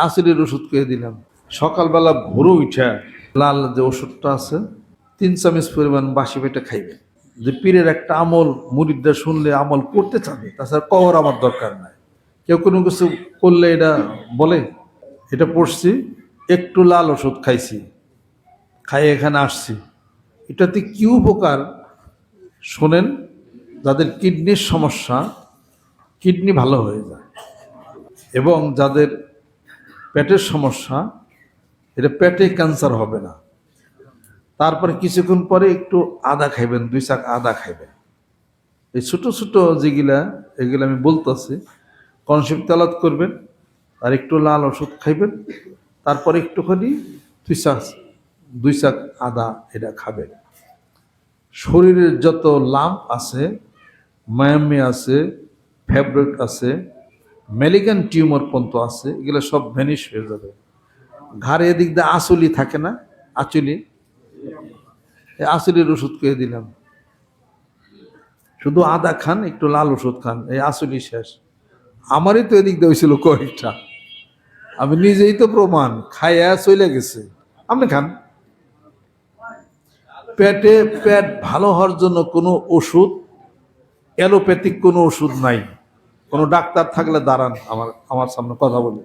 আসলের ওষুধ খেয়ে দিলাম। সকালবেলা ভোরে উঠা লাল যে ওষুধটা আছে 3 চামচ পরিমাণ বাসি পেটে খাইবে। যে পীরের একটা আমল মুরিদরা শুনলে আমল করতে চাবে, তাছাড়া কবর আমার দরকার নাই। কেউ কোনো কিছু করলে এটা বলে, এটা পড়ছি, একটু লাল ওষুধ খাইছি, খাই এখানে আসছি। এটাতে কি উপকার শোনেন। যাদের কিডনির সমস্যা, কিডনি ভালো হয়ে যায়, এবং যাদের পেটের সমস্যা, এটা পেটে ক্যান্সার হবে না। তারপরে কিছুক্ষণ পরে একটু আদা খাইবেন, 2 চাক আদা খাইবেন। এই ছোট ছোট যেগুলা, এগুলো আমি বলতেছি, কনসেপ্ট তেলাওয়াত করবেন, আর একটু লাল ওষুধ খাইবেন, তারপরে একটুখানি 2 চাক আদা এটা খাবেন। শরীরের যত লাম্প আছে, মায়ামি আছে, ফেব্রিক আছে, মেলিগান টিউমার পর্যন্ত আছে, এগুলো সব ভ্যানিশ হয়ে যাবে। ঘাড়ে এদিক দিয়ে আঁচলি থাকে না, আঁচলি, এই আঁচলির ওষুধ খেয়ে দিলাম। শুধু আদা খান, একটু লাল ওষুধ খান, এই আঁচলি শেষ। আমারই তো এদিক দিয়ে হয়েছিল কয়েকটা, আমি নিজেই তো প্রমাণ, খাইয়া চলে গেছে। আপনি খান। পেট ভালো হওয়ার জন্য কোনো ওষুধ, অ্যালোপ্যাথিক কোনো ওষুধ নাই। কোনো ডাক্তার থাকলে দাঁড়ান আমার সামনে কথা বলি।